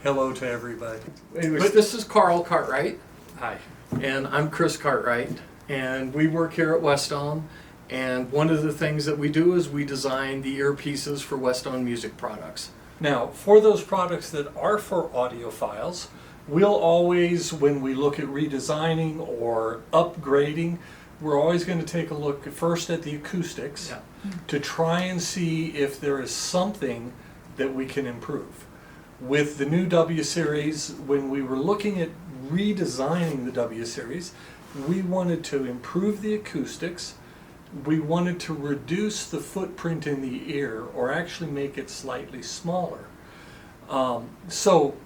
hello to everybody. Anyways, this is Carl Cartwright, Hi. and I'm Chris Cartwright, and we work here at Westone, and one of the things that we do is we design the earpieces for Westone music products. Now, for those products that are for audiophiles, we'll always, when we look at redesigning or upgrading, we're always going to take a look first at the acoustics to try and see if there is something that we can improve. With the new W series, when we were looking at redesigning the W series, we wanted to improve the acoustics. We wanted to reduce the footprint in the ear, or actually make it slightly smaller. So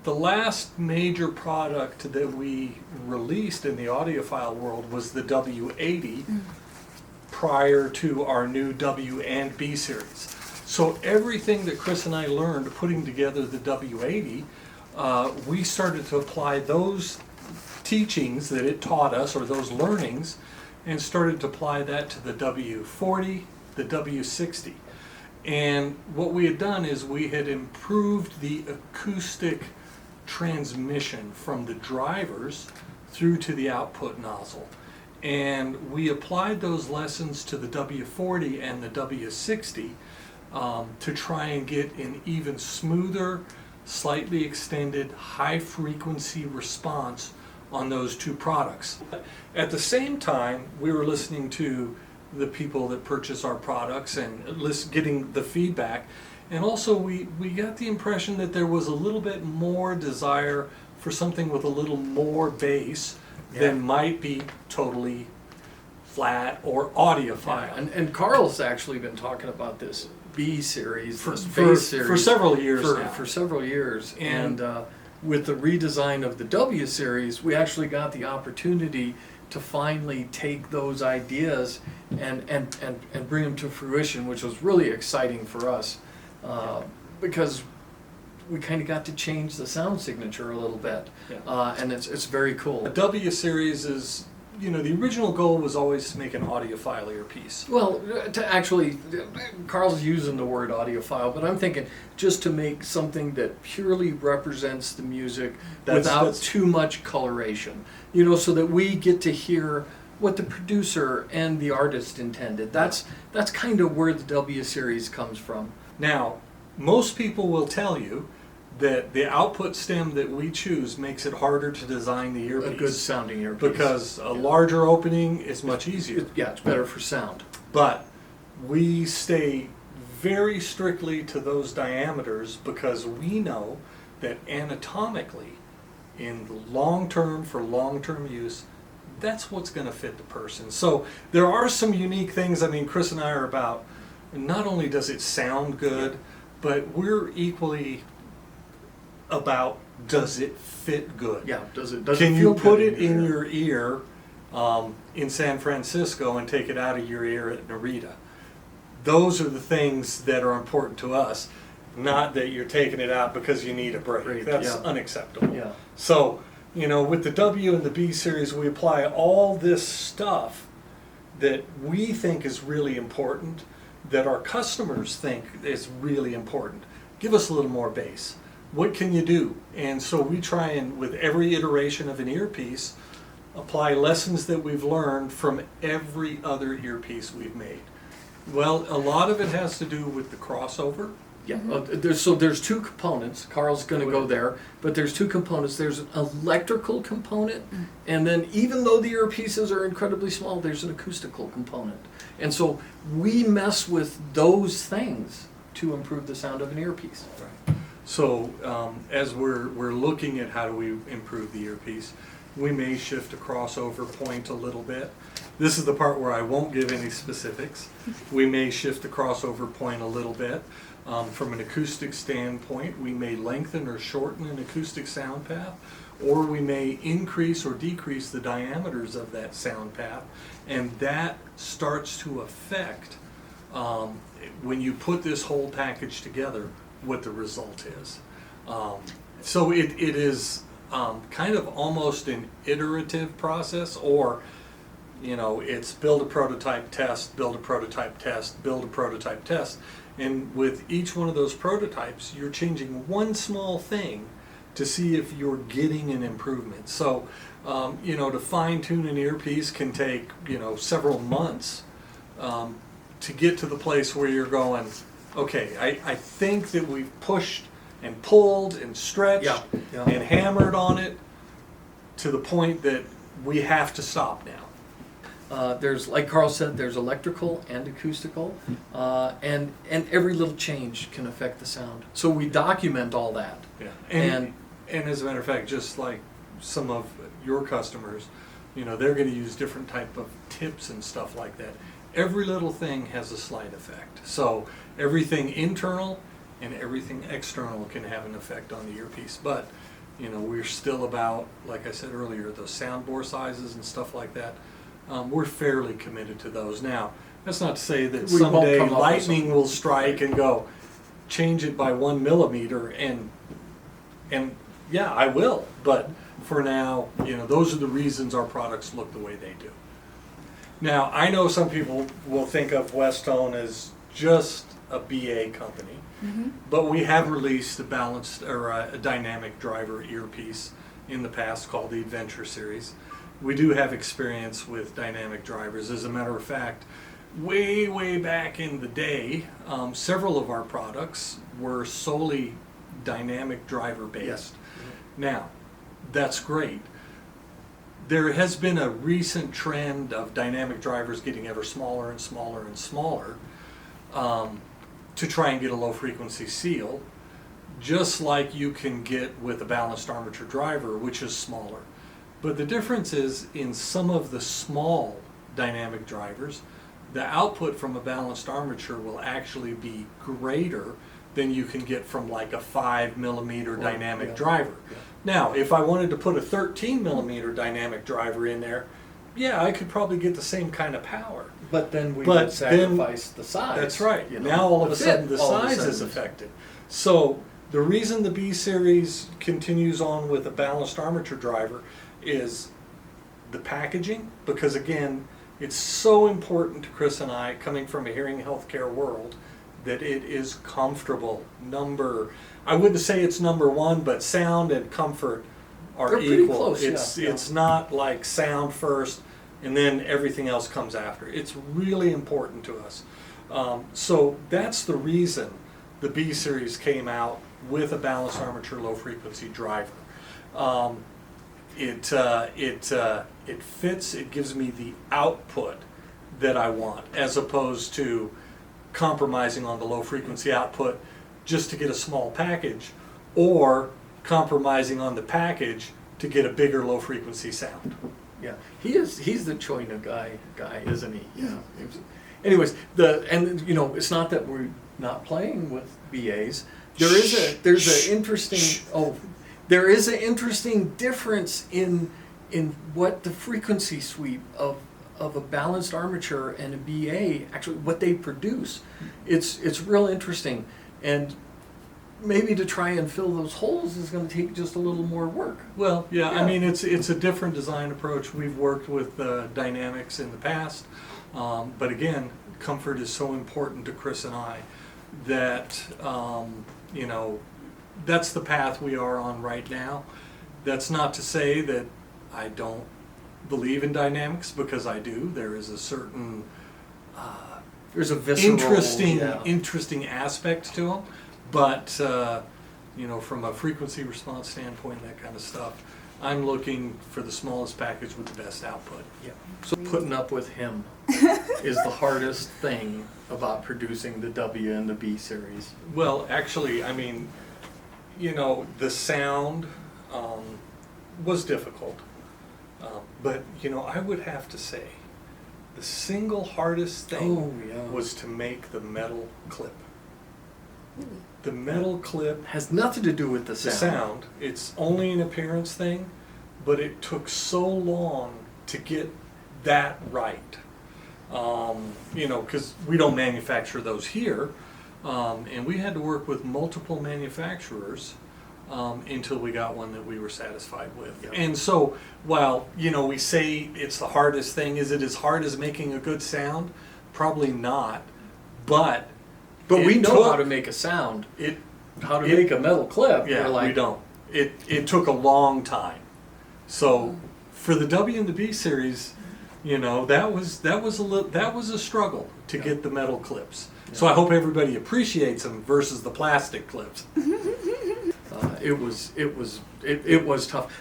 the last major product that we released in the audiophile world was the W80 prior to our new W and B series. So everything that Chris and I learned putting together the W80, we started to apply those teachings that it taught us, or those learnings, and started to apply that to the W40, the W60. And what we had done is we had improved the acoustic transmission from the drivers through to the output nozzle. And we applied those lessons to the W40 and the W60 to try and get an even smoother, slightly extended, high frequency response on those two products. At the same time, we were listening to the people that purchase our products and getting the feedback. And also we got the impression that there was a little bit more desire for something with a little more bass than might be totally flat or audiophile. And Carl's actually been talking about this B series, For several years now. For several years. And with the redesign of the W series, we actually got the opportunity to finally take those ideas and bring them to fruition, which was really exciting for us. Because we kind of got to change the sound signature a little bit, and it's very cool. The W series is, the original goal was always to make an audiophile earpiece. Well, Carl's using the word audiophile, but I'm thinking just to make something that purely represents the music without too much coloration, so that we get to hear what the producer and the artist intended. That's kind of where the W series comes from. Now, most people will tell you that the output stem that we choose makes it harder to design the earpiece. A good sounding earpiece. Because a larger opening is much easier. It's better for sound. But we stay very strictly to those diameters because we know that anatomically, in the long term, for long-term use, that's what's going to fit the person. So there are some unique things. Chris and I are about, not only does it sound good, but we're equally about, does it fit good? Yeah, does it Can feel you put good it in your ear in San Francisco and take it out of your ear at Narita? Those are the things that are important to us, not that you're taking it out because you need a break. That's unacceptable. Yeah. So, with the W and the B series, we apply all this stuff that we think is really important, that our customers think is really important. Give us a little more bass. What can you do? And so we try and, with every iteration of an earpiece, apply lessons that we've learned from every other earpiece we've made. Well, a lot of it has to do with the crossover. Yeah, there's two components. Carl's going to go there, but there's two components. There's an electrical component, and then even though the earpieces are incredibly small, there's an acoustical component. And so we mess with those things to improve the sound of an earpiece. Right. So as we're looking at how do we improve the earpiece, we may shift a crossover point a little bit. This is the part where I won't give any specifics. We may shift the crossover point a little bit. From an acoustic standpoint, we may lengthen or shorten an acoustic sound path, or we may increase or decrease the diameters of that sound path, and that starts to affect, when you put this whole package together, what the result is. So it is kind of almost an iterative process, or it's build a prototype, test, build a prototype, test, build a prototype, test. And with each one of those prototypes, you're changing one small thing to see if you're getting an improvement. So, to fine tune an earpiece can take, several months to get to the place where you're going, okay, I think that we've pushed and pulled and stretched and hammered on it to the point that we have to stop now. There's, like Carl said, there's electrical and acoustical, and every little change can affect the sound. So we document all that. Yeah. And as a matter of fact, just like some of your customers, they're going to use different type of tips and stuff like that. Every little thing has a slight effect. So everything internal and everything external can have an effect on the earpiece. But, we're still about, like I said earlier, those soundbore sizes and stuff like that. We're fairly committed to those. Now, that's not to say that We won't someday come up with lightning something. will strike and go, change it by 1 millimeter, and yeah, I will. But for now, those are the reasons our products look the way they do. Now, I know some people will think of Westone as just a BA company, but we have released a balanced or a dynamic driver earpiece in the past called the Adventure Series. We do have experience with dynamic drivers. As a matter of fact, way back in the day, several of our products were solely dynamic driver based. Yes. Now, that's great. There has been a recent trend of dynamic drivers getting ever smaller and smaller and smaller to try and get a low frequency seal, just like you can get with a balanced armature driver, which is smaller. But the difference is in some of the small dynamic drivers, the output from a balanced armature will actually be greater than you can get from like a 5 millimeter dynamic driver. Yeah. Now, if I wanted to put a 13 millimeter dynamic driver in there, yeah, I could probably get the same kind of power. But then we But would sacrifice the size. That's right. you know, Now all of a fit sudden the all of a size sudden is affected. So the reason the B series continues on with a balanced armature driver is the packaging, because again, it's so important to Chris and I, coming from a hearing healthcare world, that it is comfortable. I wouldn't say it's number one, but sound and comfort are They're pretty equal. close, It's not like sound first and then everything else comes after. It's really important to us. So that's the reason the B series came out with a balanced armature low frequency driver. It fits, it gives me the output that I want, as opposed to compromising on the low frequency output just to get a small package, or compromising on the package to get a bigger low frequency sound. Yeah, he's the Choina guy, isn't he? Yeah. Anyways, it's not that we're not playing with BAs. There's an interesting difference in what the frequency sweep of a balanced armature and a BA, actually what they produce. It's real interesting, and maybe to try and fill those holes is going to take just a little more work. Well, yeah, I mean, it's a different design approach. We've worked with dynamics in the past, but again, comfort is so important to Chris and I that, that's the path we are on right now. That's not to say that I don't believe in dynamics, because I do. There is a certain There's a visceral, interesting aspect to them. But, from a frequency response standpoint, that kind of stuff, I'm looking for the smallest package with the best output. Yeah. So putting up with him is the hardest thing about producing the W and the B series. Well, actually, I mean, the sound was difficult. But, I would have to say, the single hardest thing was to make the metal clip. The metal clip Has nothing to do with the sound. It's only an appearance thing, but it took so long to get that right. Because we don't manufacture those here, and we had to work with multiple manufacturers until we got one that we were satisfied with. Yep. And so, while we say it's the hardest thing, is it as hard as making a good sound? Probably not, but we know how to make a sound. How to make a metal clip. Yeah, We're like, we don't. it took a long time. So for the W and the B series, that was a struggle to get the metal clips. So I hope everybody appreciates them versus the plastic clips. It was tough.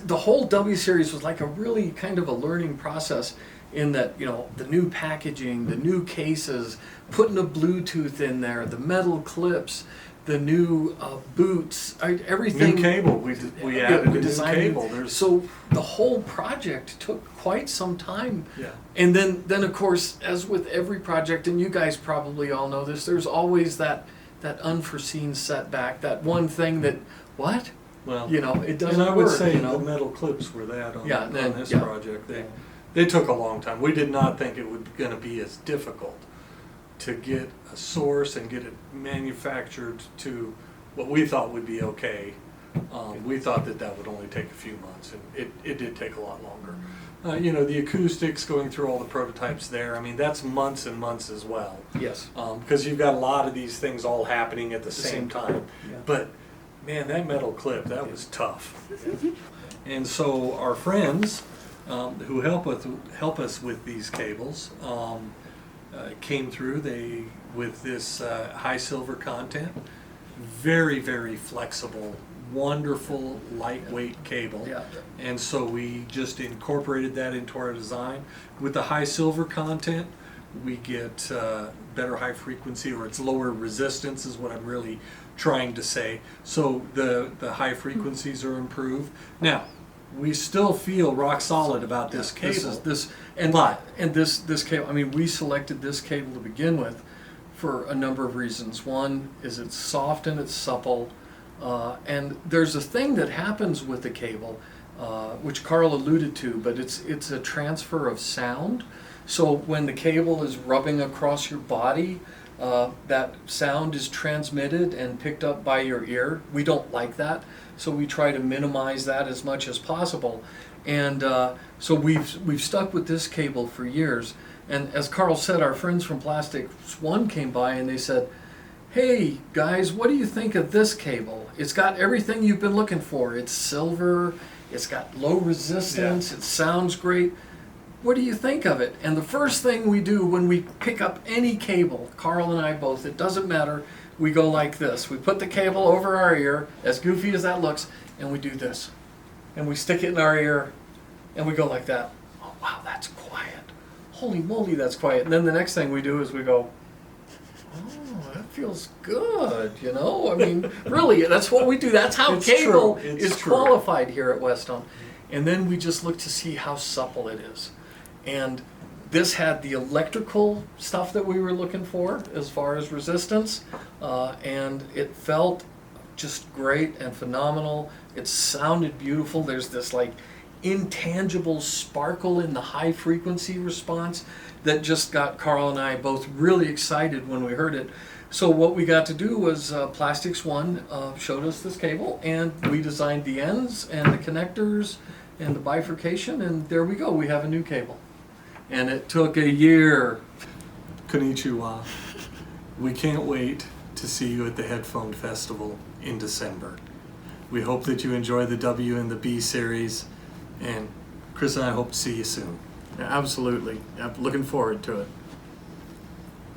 The whole W series was like a really kind of a learning process in that, the new packaging, the new cases, putting a Bluetooth in there, the metal clips, the new boots, everything. New cable, we added a new cable. So the whole project took quite some time. Yeah. And then of course, as with every project, and you guys probably all know this, there's always that unforeseen setback, that one thing that, what? Well, it doesn't work. And I would say the metal clips were that on this project. They took a long time. We did not think it was going to be as difficult to get a source and get it manufactured to what we thought would be okay. We thought that would only take a few months, and it did take a lot longer. The acoustics, going through all the prototypes there, I mean, that's months and months as well. Yes. Because you've got a lot of these things all happening at the same time. Yeah. But, man, that metal clip, that was tough. And so our friends who help us with these cables came through with this high silver content, very, very flexible, wonderful lightweight cable. Yeah. And so we just incorporated that into our design. With the high silver content, we get better high frequency, or it's lower resistance is what I'm really trying to say. So the high frequencies are improved. Now, we still feel rock solid about this cable. This cable, I mean, we selected this cable to begin with for a number of reasons. One is it's soft and it's supple. And there's a thing that happens with the cable, which Carl alluded to, but it's a transfer of sound. So when the cable is rubbing across your body, that sound is transmitted and picked up by your ear. We don't like that, so we try to minimize that as much as possible. And so we've stuck with this cable for years. And as Carl said, our friends from Plastics One came by and they said, "Hey guys, what do you think of this cable? It's got everything you've been looking for. It's silver, it's got low resistance, It sounds great. What do you think of it?" And the first thing we do when we pick up any cable, Carl and I both, it doesn't matter, we go like this. We put the cable over our ear, as goofy as that looks, and we do this. And we stick it in our ear, and we go like that. "Oh wow, that's quiet. Holy moly, that's quiet." And then the next thing we do is we go, "Oh, that feels good," I mean, really, that's what we do. That's how cable is qualified here at Westone. And then we just look to see how supple it is. And this had the electrical stuff that we were looking for as far as resistance, and it felt just great and phenomenal. It sounded beautiful. There's this like intangible sparkle in the high frequency response that just got Carl and I both really excited when we heard it. So what we got to do was Plastics One showed us this cable, and we designed the ends and the connectors and the bifurcation, and there we go. We have a new cable. And it took a year. Konnichiwa. We can't wait to see you at the Headphone Festival in December. We hope that you enjoy the W and the B series, and Chris and I hope to see you soon. Absolutely. I'm looking forward to it.